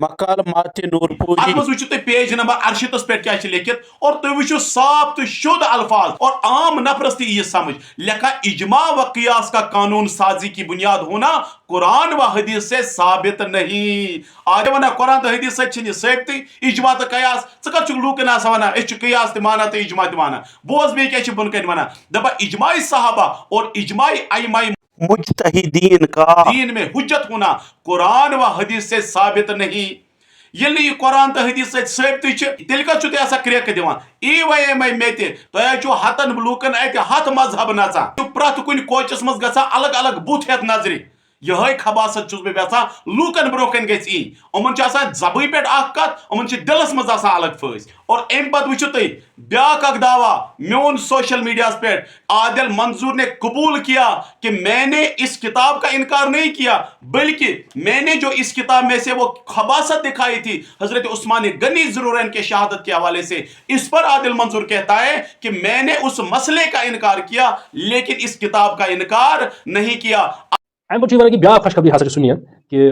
مکالمات نور ات پوری مز وچھو تُہۍ پیج نمبر 68 پہ کیا لکھت اور تُہۍ وچھو صاف تو شد الفاظ اور عام نفرس تھی یہ سمجھ لکھا اجماع و قیاس کا قانون سازی کی بنیاد ہونا قرآن و حدیث سے ثابت نہیں آج ونا قرآن تو حدیث سے چھنی ثابتی اجماع تو قیاس ژٕ کتھ چھُکھ لوٗکن آسان ونان أسۍ چھِ قیاس تہِ مانان تہٕ اجماع تہِ مانان بوز بیٚیہِ کیاہ چھِ بۄن کَنہِ ونان دپان اجماع صحابہ اور اجماع ائمہ مجتہدین کا دین میں حجت ہونا قرآن و حدیث سے ثابت نہیں یل یہ قرآن تو حدیث سے ثابت تیل کت چھو تُہۍ آسان کریکہ دِوان ای وے مے تہِ تۄہہِ چھو ہتن لوٗکن اتہِ ہتھ مذہب نژان چھُ پرٛٮ۪تھ کُنہِ کوچس منٛز گژھان الگ الگ بُتھ ہٮ۪تھ نظرِ یہ خباست چھُس بہٕ یژھان لوٗکن برونٛہہ کَنہِ گژھِ یِنۍ یِمن چھِ آسان زبٲنۍ پٮ۪ٹھ اکھ کتھ یِمن چھِ دلس منٛز آسان الگ فٲصۍ اور امہِ پتہٕ وٕچھِو تُہۍ بیاکھ اکھ دعویٰ میون سوشل میڈیاہس پٮ۪ٹھ عادل منظور نے قبول کیا کہ میں نے اس کتاب کا انکار نہیں کیا بلکہ میں نے جو اس کتاب میں سے وہ خباست دکھائی تھی حضرت عثمان غنی ذوالنورین کے شہادت کے حوالے سے اس پر عادل منظور کہتا ہے کہ میں نے اس مسئلے کا انکار کیا لیکن اس کتاب کا انکار نہیں کیا امہ پتہ کہ بیاکھ خوشخبری ہسا سنین کہ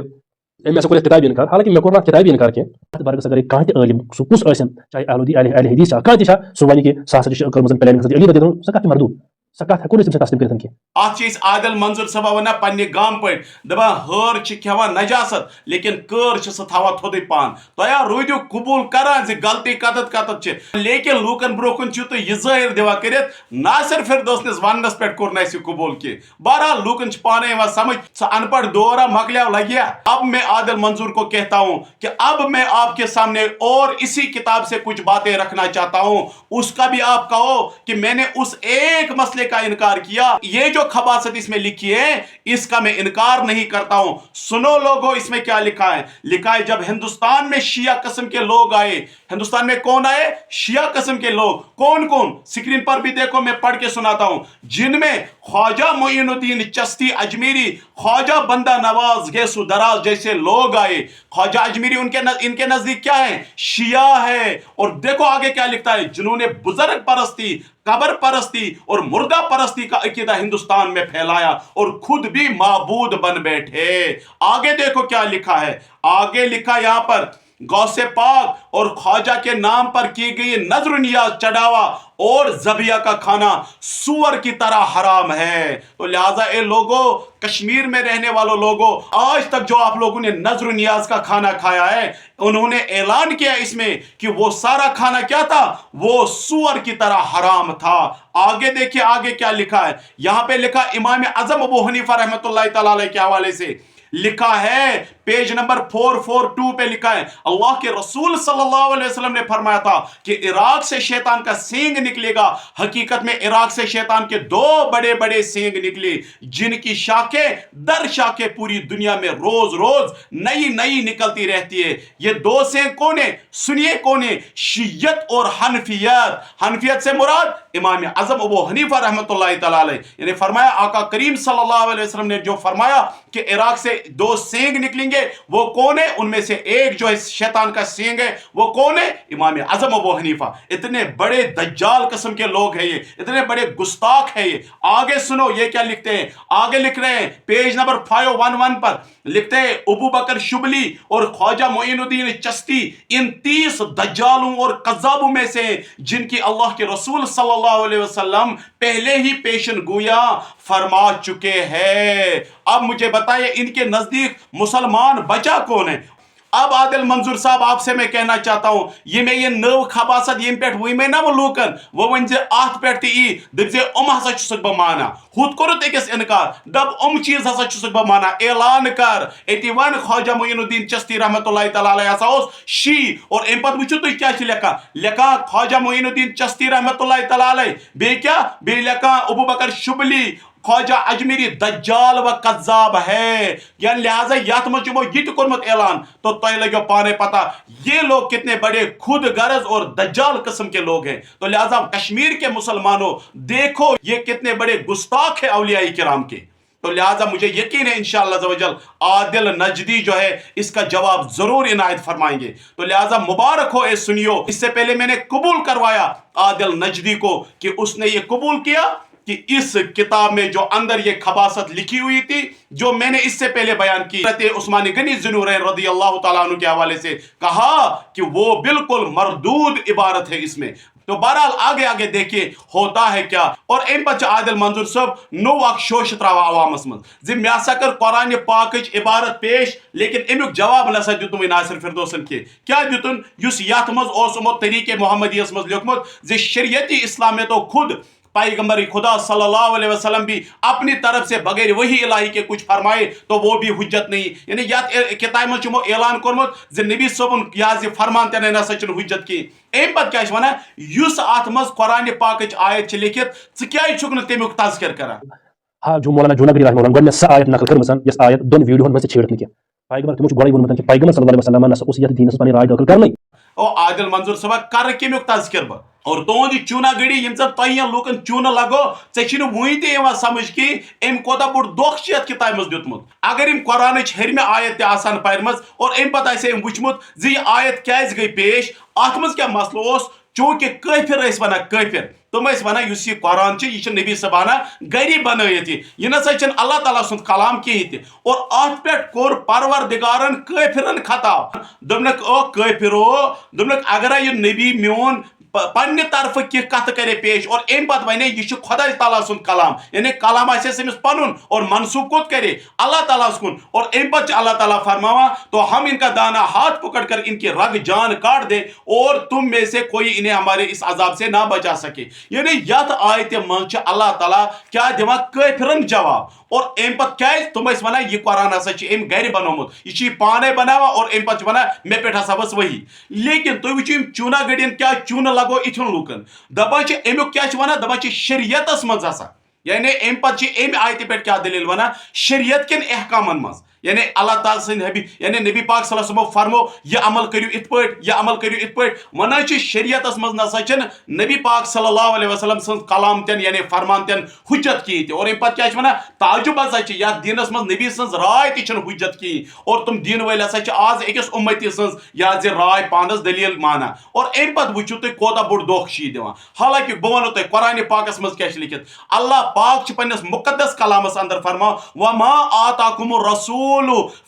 أمۍ ہسا کوٚر یتھ کتابی انکار حالانکہ مےٚ کوٚر نہٕ کتابی انکار کینٛہہ اتھ بارگس اگر کانٛہہ تہِ عٲلم سُہ کُس ٲسِن چاہے اہل حدیث چھا کانٛہہ تہِ چھا سُہ ونہِ کہ سُہ ہسا چھِ کٔرمٕژ پلاننگ حضرت علی رضی اللہ عنہ سۄ کتھ چھِ مردود سۄ کتھ ہٮ۪کو نہٕ أسۍ تسلیم کٔرِتھ کینٛہہ ات چھ عادل منظور صبا ونان پنہ گام پہ دپان ہٲر چھ کھٮ۪وان نجاست لیکن کٲر چھ سۄ تھاوان تھوٚدُے پہن تۄہہِ روٗدِو قبوٗل کران زِ غلطی کتتھ کتتھ چھ لیکن لوٗکن برونٛہہ کُن چھِو تُہۍ یہِ ظٲہر دِوان کٔرِتھ ناصر فردوس نِس وننس پٮ۪ٹھ کوٚر نہٕ اَسہِ یہِ قبوٗل کینٛہہ بہرحال لوٗکن چھِ پانے یِوان سمجھ سُہ ان پڑھ دورہ مکلیو لگیا اب میں عادل منظور کو کہتا ہوں کہ اب میں آپ کے سامنے اور اسی کتاب سے کچھ باتیں رکھنا چاہتا ہوں اس کا بھی آپ کہو کہ میں نے اس ایک مسئلے کا انکار کیا یہ جو خباست اس میں لکھی ہے اس کا میں انکار نہیں کرتا ہوں سنو لوگو اس میں کیا لکھا ہے جب ہندوستان میں شیعہ قسم کے لوگ آئے ہندوستان میں کون آئے شیعہ قسم کے لوگ کون کون سکرین پر بھی دیکھو میں پڑھ کے سناتا ہوں جن میں خواجہ معین الدین چشتی اجمیری خواجہ بندہ نواز گیسو دراز جیسے لوگ آئے خواجہ اجمیری ان کے نزدیک کیا ہے شیعہ ہے اور دیکھو آگے کیا لکھتا ہے جنہوں نے بزرگ پرستی قبر پرستی اور مردہ پرستی کا عقیدہ ہندوستان میں پھیلایا اور خود بھی معبود بن بیٹھے آگے دیکھو کیا لکھا ہے آگے لکھا یہاں پر غوث پاک اور خواجہ کے نام پر کی گئی نظر نیاز چڑھاوا اور ذبیحہ کا کھانا سور کی طرح حرام ہے تو لہٰذا اے لوگوں کشمیر میں رہنے والوں لوگوں آج تک جو آپ لوگوں نے نظر نیاز کا کھانا کھایا ہے انہوں نے اعلان کیا اس میں کہ وہ سارا کھانا کیا تھا وہ سور کی طرح حرام تھا آگے دیکھیے آگے کیا لکھا ہے یہاں پہ لکھا امام اعظم ابو حنیفہ رحمۃ اللہ تعالی علیہ کے حوالے سے لکھا ہے پیج نمبر 442 پہ لکھا ہے اللہ کے رسول صلی اللہ علیہ وسلم نے فرمایا تھا کہ عراق سے شیطان کا سینگ نکلے گا حقیقت میں عراق سے شیطان کے دو بڑے بڑے سینگ نکلے جن کی شاخیں در شاخیں پوری دنیا میں روز روز نئی نئی نکلتی رہتی ہے یہ دو سینگ کون ہیں سنیے کون ہیں شیعت اور حنفیت سے مراد امام اعظم ابو حنیفہ رحمۃ اللہ تعالی علیہ یعنی فرمایا آقا کریم صلی اللہ علیہ وسلم نے جو فرمایا کہ عراق سے دو سینگ نکلیں گے وہ کون ہے ان میں سے ایک جو ہے شیطان کا سینگ ہے وہ کون ہے امام اعظم ابو حنیفہ اتنے بڑے دجال قسم کے لوگ ہیں یہ اتنے بڑے گستاخ ہیں یہ آگے سنو یہ کیا لکھتے ہیں آگے لکھ رہے ہیں پیج نمبر 511 پر لکھتے ہیں ابو بکر شبلی اور خواجہ معین الدین چشتی ان 30 دجالوں اور قذابوں میں سے جن کی اللہ کے رسول صلی اللہ علیہ وسلم پہلے ہی پیشن گویا فرما چکے ہیں اب مجھے بتائیے ان کے نزدیک مسلمان بچا کون ہے اب عادل منظور صاحب آپ سے میں کہنا چاہتا ہوں یہ نو خباست یم پہ وہ نا وہ لوکن وہ ون ات پہ دپ ہسا چھسک بہ مانا ہت کورت أکس انکار دپ چیز ہسا چھسک بہ مانا اعلان کر اتی ون خواجہ معین الدین چشتی رحمۃ اللہ تعالی علیہ ہسا شی اور ام پتہ وچھو تھی کیا لکھا خواجہ معین الدین چشتی رحمۃ اللہ تعالی علیہ بی لکھا ابو بکر شبلی خواجہ اجمیری دجال و قذاب ہے یعنی لہٰذا یت مجھ یہ کورمت اعلان تو تہ لگو پانے پتہ یہ لوگ کتنے بڑے خود غرض اور دجال قسم کے لوگ ہیں تو لہٰذا کشمیر کے مسلمانوں دیکھو یہ کتنے بڑے گستاخ ہیں اولیاء کرام کے تو لہٰذا مجھے یقین ہے انشاءاللہ عز و جل عادل نجدی جو ہے اس کا جواب ضرور عنایت فرمائیں گے تو لہٰذا مبارک ہو اے سنیو اس سے پہلے میں نے قبول کروایا عادل نجدی کو کہ اس نے یہ قبول کیا کہ اس کتاب میں جو اندر یہ خباثت لکھی ہوئی تھی جو میں نے اس سے پہلے بیان کی، حضرت عثمان غنی ذوالنورین رضی اللہ تعالیٰ عنہ کے حوالے سے کہا کہ وہ بالکل مردود عبارت ہے اس میں. تو بہرحال آگے آگے دیکھیے ہوتا ہے کیا. اور ام پتہ عادل منظور صاحب نو اخ شوش تراوا عوامس من زِ مےٚ ہسا کر قرآن پاکٕچ عبارت پیش لیکن امیُک جواب نسا دیُتنہٕ ناصر فردوسن کینٛہہ. کیٛاہ دیُتُن؟ یُس یتھ منٛز اوس یِمو طریقے محمدیس منٛز لیوکھمُت زِ شریعتی اسلام میں تو خود پیغمبر خدا صلی اللہ علیہ وسلم بھی اپنی طرف سے بغیر وحی الہی کے کچھ فرمائے تو وہ بھی حجت نہیں. یعنی یت کتاب میں چمو اعلان کورمت زِ نبی صٲبُن یہ فرمان تہِ نسا چھُنہٕ حجت کینٛہہ. اَمہِ پتہٕ کیٛاہ چھِ وَنان یُس اتھ منٛز قرآنِ پاکٕچ آیت چھِ لیکھِتھ ژٕ کیٛازِ چھُکھ نہٕ تمیُک تذکر کران؟ ہاں جو مولانا جونگری رحمہ اللہ گۄڈٕ مےٚ سۄ آیت نقل کٔرمٕژ یۄس آیت دۄن ویٖڈیوہن منٛز تہِ چھیڑتھ نہٕ کینٛہہ. پیغمبر تِمو چھُ گۄڈے ووٚنمُت کہِ پیغمبر صلی اللہ علیہ وسلم نسا اوس یتھ دیٖنس پنٕنۍ راے دٲخل کرنٕے. او عادل منظور صبح کر کمیُک تذکر بہٕ اور تُہُنٛد یہِ چوٗنا گٔڑی یِم زن تۄہہِ لوٗکن چوٗنہٕ لگو ژےٚ چھُے نہٕ وُنہِ تہِ یِوان سمجھ کہِ أمۍ کوتاہ بوٚڑ دھوکہٕ چھُ یتھ کتابہِ منٛز دیُتمُت. اگر أمۍ قرآنٕچ ہیٚرمہِ آیت تہِ آسان پرمٕژ اور أمۍ پتہٕ آسہِ أمۍ وٕچھمُت زِ یہِ آیت کیٛازِ گٔے پیش اتھ منٛز کیٛاہ مسلہٕ اوس. چوٗنکہِ کٲفر ٲسۍ ونان کٲفر تِم ٲسۍ ونان یُس یہِ قرآن چھُ یہِ چھُ نبی صٲبانہ گری بنٲیِتھ یہِ نسا چھُنہٕ اللہ تعالیٰ سُنٛد کلام کِہیٖنۍ تہِ. اور اتھ پٮ۪ٹھ کوٚر پروردگارن کٲفرن خطاب. دوٚپنکھ او کٲفرو دوٚپنکھ اگرے یہِ نبی میون پننہِ طرفہٕ کینٛہہ کتھٕ کرے پیش اور امہِ پتہٕ ونے یہِ چھُ خۄداے تعالیٰ سُنٛد کلام یعنی کلام آسیس أمِس پنُن اور منسوب کوٚت کرے اللہ تعالیٰ ہس کُن. اور امہِ پتہٕ چھُ اللہ تعالیٰ فرماوان تو ہم ان کا دانا ہاتھ پکڑ کر ان کی رگ جان کاٹ دے اور تم میں سے کوئی انہیں ہمارے اس عذاب سے نہ بچا سکے. یعنی یتھ آیتہِ منٛز چھُ اللہ تعالیٰ کیٛاہ دِوان کٲفرن جواب. اور امہِ پتہٕ کیٛازِ تِم ٲسۍ ونان یہِ قرآن ہسا چھُ أمۍ گرِ بنومُت یہِ چھُ یہِ پانے بناوان اور امہِ پتہٕ چھُ ونان مےٚ پٮ۪ٹھ ہسا ؤژھ ؤحی. لیکن تُہۍ وٕچھِو یِم چوٗنا گٔڑین کیٛاہ چوٗنہٕ لگو یِتھٮ۪ن لوٗکن دپان چھِ امیُک کیٛاہ چھِ ونان دپان چھِ شریعتس منٛز ہسا یعنی امہِ پتہٕ چھِ امہِ آیتہِ پٮ۪ٹھ کیٛاہ دلیٖل ونان شریعت کٮ۪ن احکامن منٛز یعنی اللہ تعالیٰ سٕنٛدۍ حبیٖب یعنی نبی پاک صلی اللہ علیہ وسلمو فرمو یہِ عمل کٔرِو یِتھ پٲٹھۍ یہِ عمل کٔرِو یِتھ پٲٹھۍ. ونان چھِ شریعتس منٛز نسا چھِنہٕ نبی پاک صلی اللہ علیہ وسلم سٕنٛز کلام تہِ یعنی فرمان تہِ حجت کِہیٖنۍ تہِ. اور امہِ پتہٕ کیٛاہ چھِ ونان تعجب ہسا چھِ یتھ دیٖنس منٛز نبی سٕنٛز راے تہِ چھنہٕ حجت کِہیٖنۍ اور تِم دیٖنہٕ وٲلۍ ہسا چھِ آز أکِس اُمتی سٕنٛز یہِ زِ راے پانس دلیٖل مانان. اور امہِ پتہٕ وٕچھِو تُہۍ کوتاہ بوٚڑ دھوکہٕ چھِ یہِ دِوان. حالانکہ بہٕ ونو تۄہہِ قرآنِ پاکس منٛز کیٛاہ چھِ لیکھِتھ اللہ پاک چھِ پننِس مقدس کلامس اندر فرماوان وما آتاکُم الرسوٗل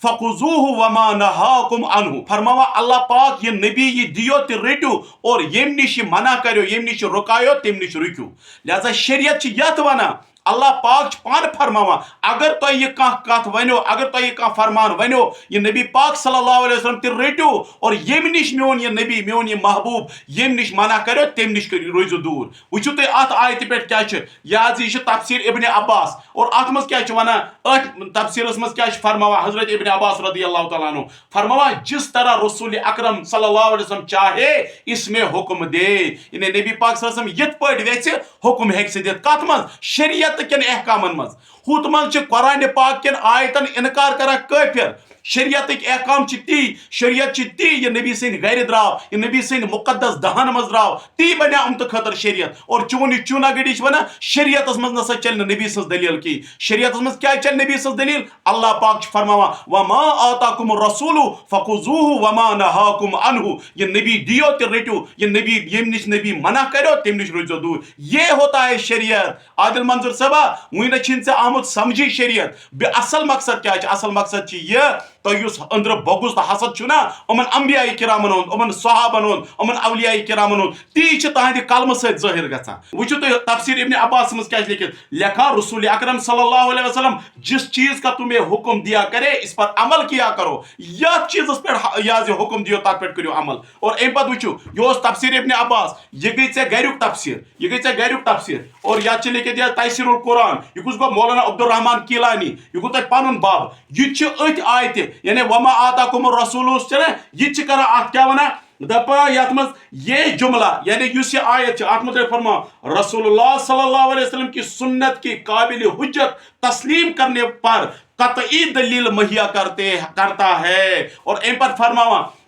فخذوہ وما نہاکُم عنہ. فرماوان اللہ پاک یہ نبی یہ دیو تہِ رٔٹِو اور ییٚمہِ نِش یہِ منع کریو ییٚمہِ نِش یہِ رُکایو تمہِ نِش رُکِو. لہذا شریعت چھِ یتھ ونان اللہ پاک چھُ پانہٕ فرماوان اگر تۄہہِ یہِ کانٛہہ کتھ ونیو اگر تۄہہِ یہِ کانٛہہ فرمان ونیو یہِ نبی پاک صلی اللہ علیہ وسلم تہِ رٔٹِو اور ییٚمہِ نِش میون یہِ نبی میون یہِ محبوب ییٚمہِ نِش منع کریو تمہِ نِش روٗزِو دوٗر. وٕچھِو تُہۍ اتھ آیتہِ پٮ۪ٹھ کیٛاہ چھُ یہِ چھُ تفسیٖر ابن عباس اور اتھ منٛز کیٛاہ چھُ ونان أتھۍ تفسیٖرس منٛز کیٛاہ چھُ فرماوان حضرت ابن عباس رضی اللہ تعالیٰ عنہ فرماوان جس طرح رسول اکرم صلی اللہ علیہ وسلم چاہے اس میں حکم دے. یعنی نبی پاک صلی اللہ علیہ وسلم یِتھ پٲٹھۍ ویژھِ حکم ہیٚکہِ سُہ دِتھ کتھ منٛز شریعت کٮ۪ن احکامن منٛز. ہُتھ منٛز چھِ قرآنِ پاک کٮ۪ن آیتن انکار کران کٲفر. شریعتٕکۍ احکام چھِ تی شریعت چھِ تی یہِ نبی سٕنٛدِ گرِ درٛاو یہِ نبی سٕنٛدِ مقدس دہن منٛز درٛاو تی بنیٛاو أمتہٕ خٲطرٕ شریعت. اور چون یہِ چوٗنا گٔڑی چھِ ونان شریعتس منٛز نسا چلہِ نہٕ نبی سٕنٛز دلیٖل کِہیٖنۍ. شریعتس منٛز کیٛازِ چلہِ نبی سٕنٛز دلیٖل اللہ پاک چھُ فرماوان وما آتاکُم الرسوٗل فخذوہ وما نہاکُم عنہ. یہ نبی دیو تہِ رٔٹِو یہ نبی ییٚمہِ نِش نبی منع کریو تمہِ نِش روٗزِو دوٗر. یہ ہوتا ہے شریعت. عادل منظور صٲبا وُنہِ نہ چھِنہٕ ژےٚ آمُت سمجھی شریعت. بیٚیہِ اصل مقصد کیٛاہ چھُ اصل مقصد چھُ یہِ تۄہہِ یُس أنٛدرٕ بۄگُز تہٕ حسد چھُ نا یِمن انبیاء کرامن ہُنٛد یِمن صحابن ہُنٛد یِمن اولیاء کرامن ہُنٛد تی چھُ تہنٛدِ قلمہٕ سۭتۍ ظٲہر گژھان. وٕچھِو تُہۍ تفسیٖر ابن عباس منٛز کیٛاہ چھُ لیکھِتھ لیکھان رسول اکرم صلی اللہ علیہ وسلم جس چیز کا تمہیں حکم دیا کرے اس پر عمل کیا کرو. یتھ چیزس پٮ۪ٹھ یہِ حکم دیو تتھ پٮ۪ٹھ کٔرِو عمل. اور امہِ پتہٕ وٕچھِو یہِ اوس تفسیٖر ابن عباس یہِ گٔے ژےٚ گریُک تفسیٖر یہِ گٔے ژےٚ گریُک تفسیٖر. اور یتھ چھِ لیکھِتھ یہِ تفسیٖر القرآن یہِ کُس گوٚو مولانا عبدالرحمان کیٖلانی یہِ گوٚو تۄہہِ پنُن باب. یہِ تہِ چھُ أتھۍ آیتہِ یعنی وما آتاکُم الرسوٗل چھُ نا یہِ تہِ چھِ کران اتھ کیٛاہ ونان دپان یتھ منٛز یہ جملہ یعنی یُس یہِ آیت چھِ اتھ منٛز فرماو رسول اللہ صلی اللہ علیہ وسلم کی سنت کی قابل حجت تسلیم کرنے پر قطعی دلیل مہیا کرتا ہے. اور امہِ پتہٕ فرماوان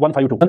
152